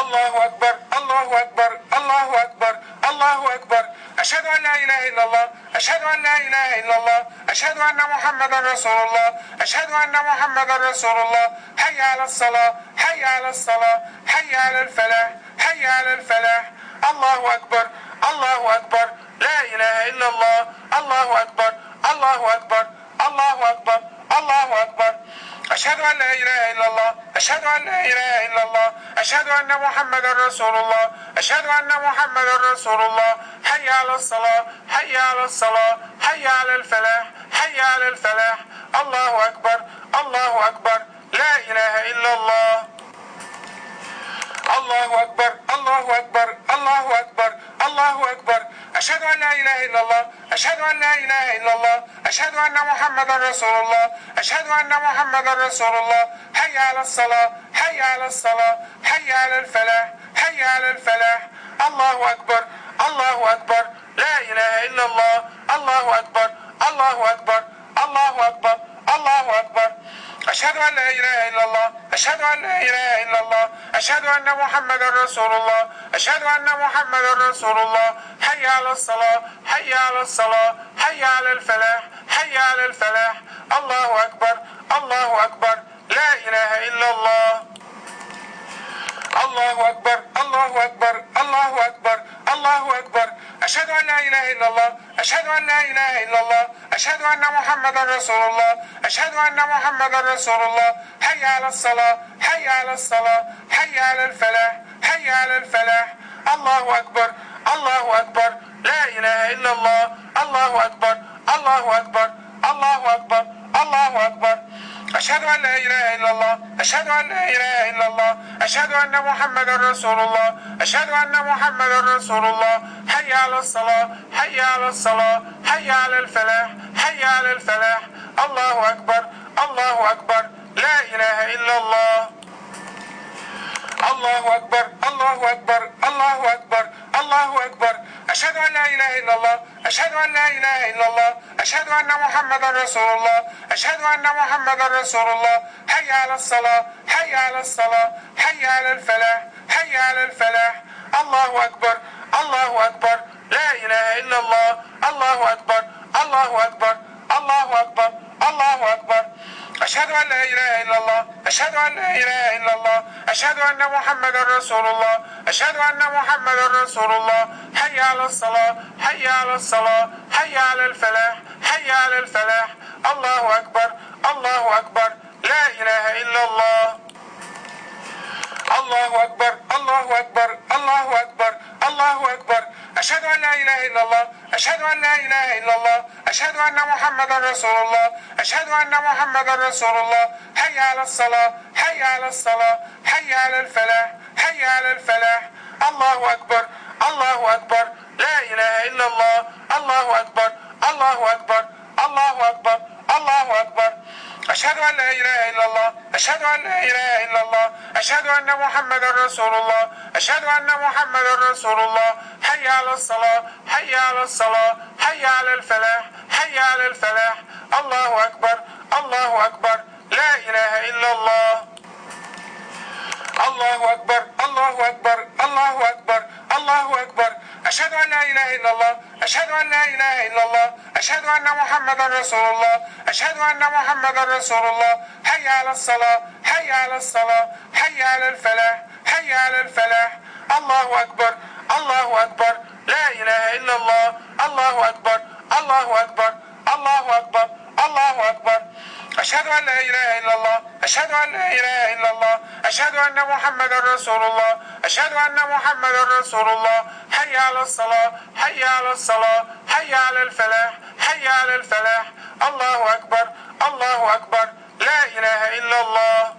الله أكبر الله أكبر الله أكبر الله أكبر. أشهد أن لا إله إلا الله أشهد أن لا إله إلا الله أشهد أن محمدا رسول الله أشهد أن محمدا رسول الله. حي على الصلاة حي على الصلاة حي على الفلاح حي على الفلاح. الله أكبر الله أكبر لا إله إلا الله. الله أكبر الله أكبر الله أكبر الله أكبر. أشهد أن لا إله إلا الله أشهد أن لا إله إلا الله أشهد أن محمدا رسول الله أشهد أن محمدا رسول الله. حي على الصلاة حي على الصلاة حي على الفلاح حي على الفلاح. الله أكبر الله أكبر لا إله إلا الله. الله أكبر الله أكبر الله أكبر الله أكبر. أشهد أن لا إله إلا الله أشهد أن لا إله إلا الله أشهد أن محمدا رسول الله أشهد أن محمدا رسول الله. حي على الصلاة حي على الصلاة حي على الفلاح حي على الفلاح. الله أكبر الله أكبر لا إله إلا الله. الله أكبر الله أكبر الله أكبر الله أكبر. أشهد أن لا إله إلا الله أشهد أن لا إله إلا الله أشهد أن محمدا رسول الله أشهد أن محمدا رسول الله. حي على الصلاة حي على الصلاة حي على الفلاح حي على الفلاح. الله أكبر الله أكبر لا إله إلا الله. الله أكبر الله أكبر الله أكبر الله أكبر. أشهد أن لا إله إلا الله أشهد أن لا إله إلا الله أشهد أن محمدا رسول الله أشهد أن محمدا رسول الله. حي على الصلاة حي على الصلاة حي على الفلاح حي على الفلاح. الله أكبر الله أكبر لا إله إلا الله. الله أكبر الله أكبر الله أكبر الله أكبر. أشهد أن لا إله إلا الله أشهد أن لا إله إلا الله أشهد أن محمدا رسول الله أشهد أن محمدا رسول الله. حي على الصلاة حي على الصلاة حي على الفلاح حي على الفلاح. الله أكبر الله أكبر لا إله إلا الله. الله أكبر الله أكبر الله أكبر الله أكبر. أشهد أن لا إله إلا الله أشهد أن لا إله إلا الله أشهد أن محمدا رسول الله أشهد أن محمدا رسول الله. حي على الصلاة حي على الصلاة حي على الفلاح حي على الفلاح. الله أكبر الله أكبر لا إله إلا الله. الله أكبر الله أكبر الله أكبر الله أكبر. أشهد أن لا إله إلا الله أشهد أن لا إله إلا الله أشهد أن محمدا رسول الله أشهد أن محمدا رسول الله. حي على الصلاة حي على الصلاة حي على الفلاح حي على الفلاح. الله أكبر الله أكبر لا إله إلا الله. الله أكبر الله أكبر الله أكبر الله أكبر. أشهد أن لا إله إلا الله أشهد أن لا إله إلا الله أشهد أن محمدا رسول الله أشهد أن محمدا رسول الله. حي على الصلاة حي على الصلاة حي على الفلاح حي على الفلاح. الله أكبر الله أكبر لا إله إلا الله. الله أكبر الله أكبر الله أكبر الله أكبر. أشهد أن لا إله إلا الله أشهد أن لا إله إلا الله أشهد أن محمدا رسول الله أشهد أن محمدا رسول الله. حي على الصلاة حي على الصلاة حي على الفلاح حي على الفلاح. الله أكبر الله أكبر لا إله إلا الله. الله أكبر الله أكبر الله أكبر الله أكبر. أشهد أن لا إله إلا الله أشهد أن لا إله إلا الله أشهد أن محمدا رسول الله أشهد أن محمدا رسول الله. حي على الصلاة حي على الصلاة حي على الفلاح حي على الفلاح. الله أكبر الله أكبر لا إله إلا الله. الله أكبر الله أكبر الله أكبر الله أكبر. أشهد أن لا إله إلا الله أشهد أن لا إله إلا الله أشهد أن محمدا رسول الله أشهد أن محمدا رسول الله. حي على الصلاة حي على الصلاة حي على الفلاح حي على الفلاح. الله أكبر الله أكبر لا إله إلا الله.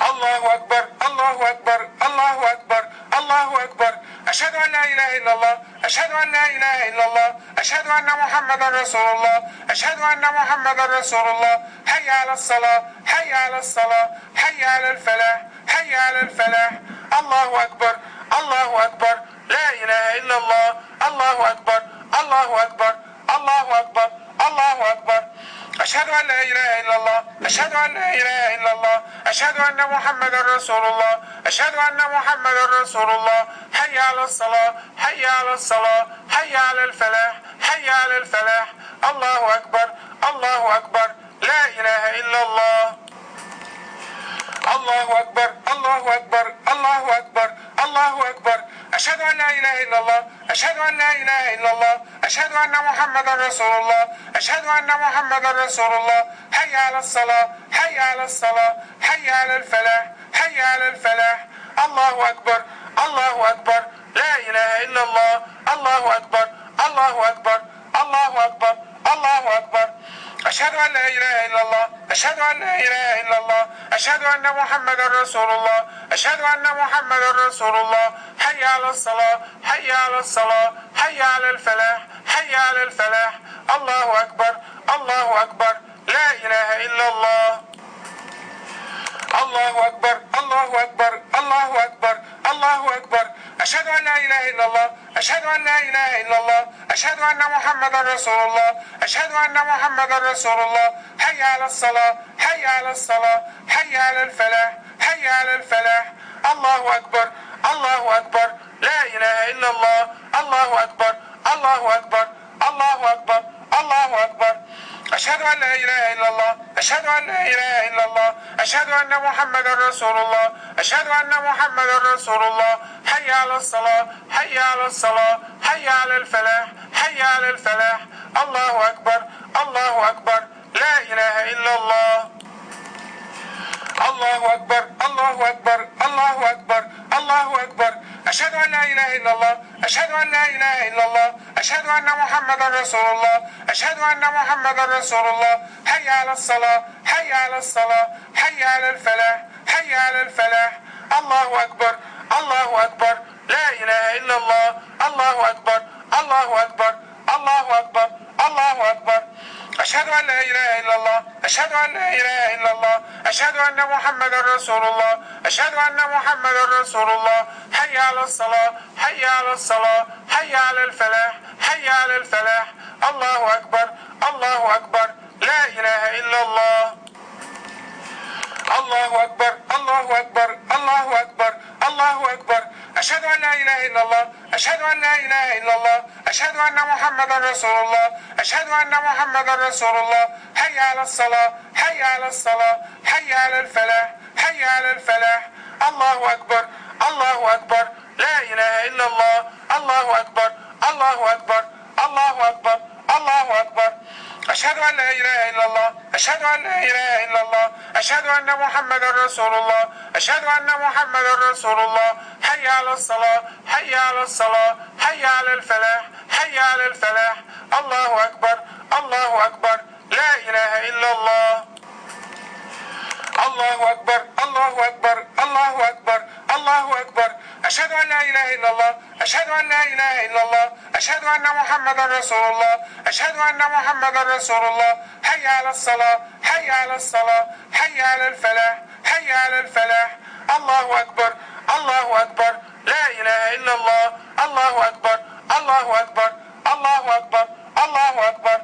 الله أكبر الله أكبر الله أكبر الله أكبر. أشهد أن لا إله إلا الله أشهد أن لا إله إلا الله أشهد أن محمدا رسول الله أشهد أن محمدا رسول الله. حي على الصلاة حي على الصلاة حي على الفلاح حي على الفلاح. الله أكبر الله أكبر لا إله إلا الله. الله أكبر الله أكبر الله أكبر الله أكبر أشهد أن لا إله إلا الله أشهد أن لا إله إلا الله أشهد أن محمدا رسول الله أشهد أن محمدا رسول الله حي على الصلاة حي على الصلاة حي على الفلاح حي على الفلاح الله أكبر الله أكبر لا إله إلا الله الله أكبر الله أكبر الله أكبر الله أكبر أشهد أن لا إله إلا الله أشهد أن لا إله إلا الله أشهد أن محمدا رسول الله أشهد أن محمدا رسول الله حي على الصلاة حي على الصلاة حي على الفلاح حي على الفلاح الله أكبر الله أكبر لا إله إلا الله الله أكبر الله أكبر الله أكبر الله أكبر أشهد أن لا إله إلا الله أشهد أن لا إله إلا الله أشهد أن محمدا رسول الله أشهد أن محمدا رسول الله حي على الصلاة حي على الصلاة حي على الفلاح حي على الفلاح الله أكبر الله أكبر لا إله إلا الله الله أكبر الله أكبر الله أكبر الله أكبر أشهد أن لا إله إلا الله أشهد أن لا إله إلا الله أشهد أن محمدا رسول الله أشهد أن محمدا رسول الله حي على الصلاة حي على الصلاة حي على الفلاح حي على الفلاح الله أكبر الله أكبر لا إله إلا الله الله أكبر الله أكبر الله أكبر الله أكبر أشهد أن لا إله إلا الله أشهد أن لا إله إلا الله أشهد أن محمدا رسول الله أشهد أن محمدا رسول الله حي على الصلاة حي على الصلاة حي على الفلاح حي على الفلاح الله أكبر الله أكبر لا إله إلا الله الله أكبر الله أكبر الله أكبر الله أكبر أشهد أن لا إله إلا الله أشهد أن لا إله إلا الله أشهد أن محمدا رسول الله أشهد أن محمدا رسول الله حي على الصلاة حي على الصلاة حي على الفلاح حي على الفلاح الله أكبر الله أكبر لا إله إلا الله الله أكبر الله أكبر الله أكبر الله أكبر أشهد أن لا إله إلا الله أشهد أن لا إله إلا الله أشهد أن محمدا رسول الله أشهد أن محمدا رسول الله حي على الصلاة حي على الصلاة حي على الفلاح حي على الفلاح الله أكبر الله أكبر لا إله إلا الله الله أكبر الله أكبر الله أكبر الله أكبر أشهد أن لا إله إلا الله أشهد أن لا إله إلا الله أشهد أن محمدا رسول الله أشهد أن محمدا رسول الله حي على الصلاة حي على الصلاة حي على الفلاح حي على الفلاح الله أكبر الله أكبر لا إله إلا الله الله أكبر الله أكبر الله أكبر الله أكبر أشهد أن لا إله إلا الله أشهد أن لا إله إلا الله أشهد أن محمدا رسول الله أشهد أن محمدا رسول الله حي على الصلاة حي على الصلاة حي على الفلاح حي على الفلاح الله أكبر الله أكبر لا إله إلا الله الله أكبر الله أكبر الله أكبر الله أكبر أشهد أن لا إله إلا الله أشهد أن لا إله إلا الله أشهد أن محمدا رسول الله أشهد أن محمدا رسول الله حي على الصلاة حي على الصلاة حي على الفلاح حي على الفلاح الله أكبر الله أكبر لا إله إلا الله الله أكبر الله أكبر الله أكبر الله أكبر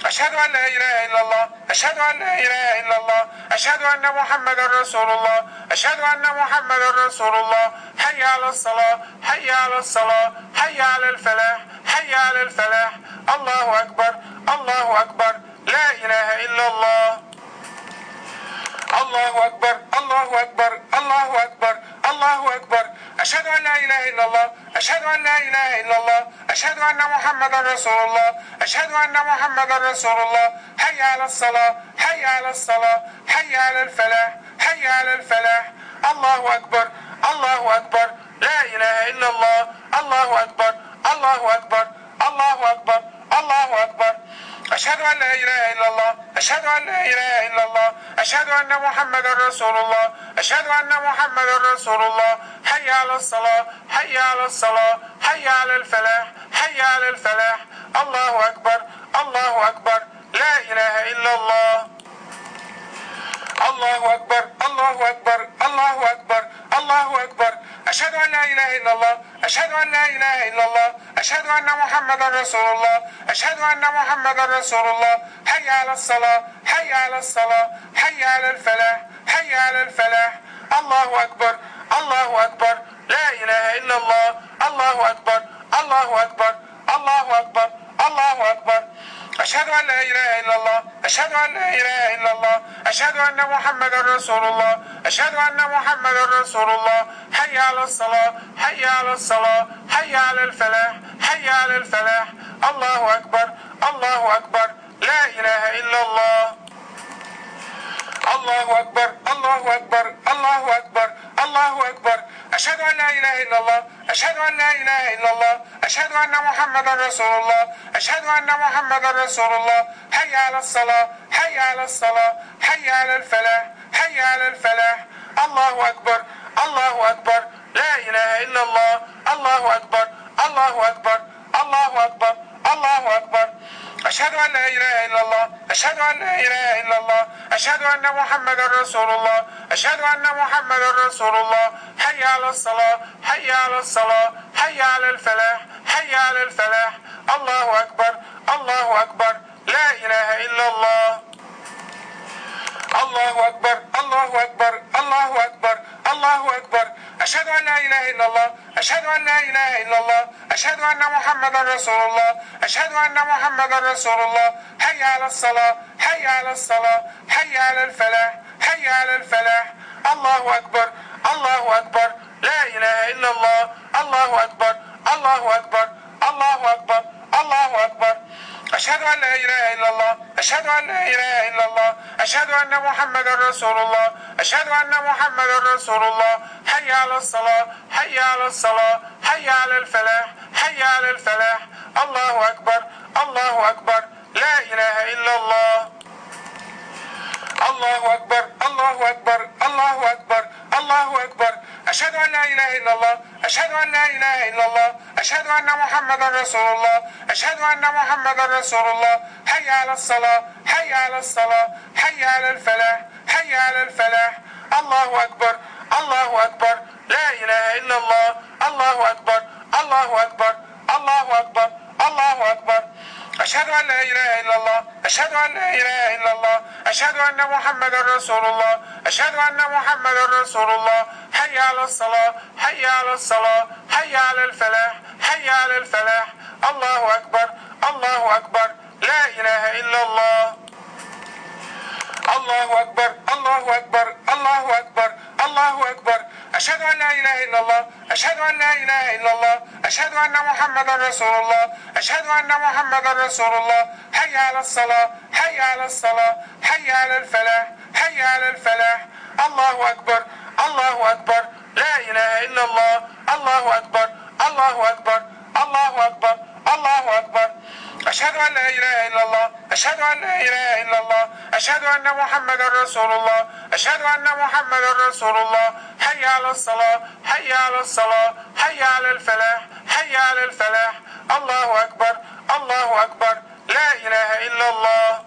أشهد أن لا إله إلا الله أشهد أن لا إله إلا الله أشهد أن محمدا رسول الله أشهد أن محمدا رسول الله حي على الصلاة حي على الصلاة حي على الفلاح حي على الفلاح الله أكبر الله أكبر لا إله إلا الله الله أكبر الله أكبر الله أكبر الله أكبر أشهد أن لا إله إلا الله أشهد أن لا إله إلا الله أشهد أن محمدا رسول الله أشهد أن محمدا رسول الله حي على الصلاة حي على الصلاة حي على الفلاح حي على الفلاح الله أكبر الله أكبر لا إله إلا الله الله أكبر الله أكبر الله أكبر الله أكبر أشهد أن لا إله إلا الله أشهد أن لا إله إلا الله أشهد أن محمدا رسول الله أشهد أن محمدا رسول الله حي على الصلاة حي على الصلاة حي على الفلاح حي على الفلاح الله أكبر الله أكبر لا إله إلا الله الله أكبر الله أكبر الله أكبر الله أكبر أشهد أن لا إله إلا الله أشهد أن لا إله إلا الله أشهد أن محمدا رسول الله أشهد أن محمدا رسول الله حي على الصلاة حي على الصلاة حي على الفلاح حي على الفلاح الله أكبر الله أكبر لا إله إلا الله الله أكبر الله أكبر الله أكبر الله أكبر أشهد أن لا إله إلا الله أشهد أن لا إله إلا الله أشهد أن محمدا رسول الله أشهد أن محمدا رسول الله حي على الصلاة حي على الصلاة حي على الفلاح حي على الفلاح الله أكبر الله أكبر لا إله إلا الله الله أكبر الله أكبر الله أكبر الله أكبر أشهد أن لا إله إلا الله أشهد أن لا إله إلا الله أشهد أن محمدا رسول الله أشهد أن محمدا رسول الله حي على الصلاة حي على الصلاة حي على الفلاح حي على الفلاح الله أكبر الله أكبر لا إله إلا الله الله أكبر الله أكبر الله أكبر الله أكبر أشهد أن لا إله إلا الله أشهد أن لا إله إلا الله أشهد أن محمدا رسول الله أشهد أن محمدا رسول الله حي على الصلاة حي على الصلاة حي على الفلاح حي على الفلاح الله أكبر الله أكبر لا إله إلا الله الله أكبر الله أكبر الله أكبر الله أكبر أشهد أن لا إله إلا الله أشهد أن لا إله إلا الله أشهد أن محمدا رسول الله أشهد أن محمدا رسول الله حي على الصلاة حي على الصلاة حي على الفلاح حي على الفلاح الله أكبر الله أكبر لا إله إلا الله الله أكبر الله أكبر الله أكبر الله أكبر أشهد أن لا إله إلا الله أشهد أن لا إله إلا الله أشهد أن محمدا رسول الله أشهد أن محمدا رسول الله حي على الصلاة حي على الصلاة حي على الفلاح حي على الفلاح الله أكبر الله أكبر لا إله إلا الله الله أكبر الله أكبر الله أكبر الله أكبر أشهد أن لا إله إلا الله أشهد أن لا إله إلا الله أشهد أن محمدا رسول الله أشهد أن محمدا رسول الله حي على الصلاة حي على الصلاة حي على الفلاح حي على الفلاح الله أكبر الله أكبر لا إله إلا الله الله أكبر الله أكبر الله أكبر الله أكبر أشهد أن لا إله إلا الله أشهد أن لا إله إلا الله أشهد أن محمدا رسول الله أشهد أن محمدا رسول الله حي على الصلاة حي على الصلاة حي على الفلاح حي على الفلاح الله أكبر الله أكبر لا إله إلا الله الله أكبر الله أكبر الله أكبر الله أكبر أشهد أن لا إله إلا الله أشهد أن لا إله إلا الله أشهد أن محمدا رسول الله أشهد أن محمدا رسول الله حي على الصلاة حي على الصلاة حي على الفلاح حي على الفلاح الله أكبر الله أكبر لا إله إلا الله الله أكبر الله أكبر الله أكبر الله أكبر أشهد أن لا إله إلا الله أشهد أن لا إله إلا الله أشهد أن محمدا رسول الله أشهد أن محمدا رسول الله حي على الصلاة حي على الصلاة حي على الفلاح حي على الفلاح الله أكبر الله أكبر لا إله إلا الله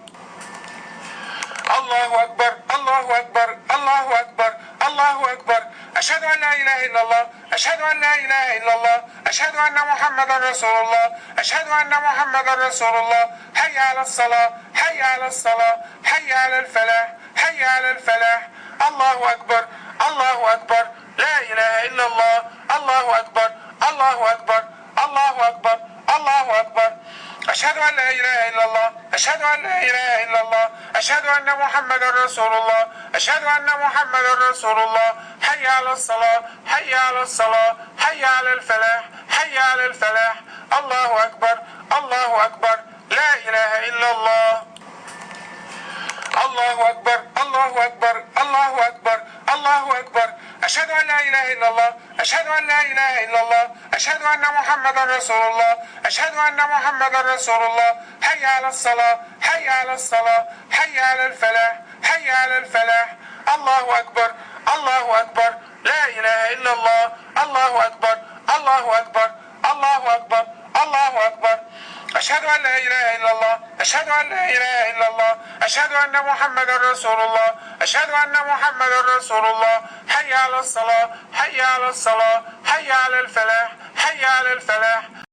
الله أكبر الله أكبر الله أكبر الله أكبر أشهد أن لا إله إلا الله أشهد أن لا إله إلا الله أشهد أن محمدا رسول الله أشهد أن محمدا رسول الله حي على الصلاة حي على الصلاة حي على الفلاح حي على الفلاح الله أكبر الله أكبر لا إله إلا الله الله أكبر الله أكبر الله أكبر الله أكبر أشهد أن لا إله إلا الله أشهد أن لا إله إلا الله أشهد أن محمدا رسول الله أشهد أن محمدا رسول الله حي على الصلاة حي على الصلاة حي على الفلاح حي على الفلاح الله أكبر الله أكبر لا إله إلا الله الله أكبر الله أكبر الله أكبر الله أكبر أشهد أن لا إله إلا الله أشهد أن لا إله إلا الله أشهد أن محمدا رسول الله أشهد أن محمدا رسول الله حي على الصلاة حي على الصلاة حي على الفلاح حي على الفلاح الله أكبر الله أكبر لا إله إلا الله الله أكبر الله أكبر الله أكبر الله أكبر أشهد أن لا إله إلا الله أشهد أن لا إله إلا الله أشهد أن محمدا رسول الله أشهد أن محمدا رسول الله حي على الصلاة حي على الصلاة حي على الفلاح حي على الفلاح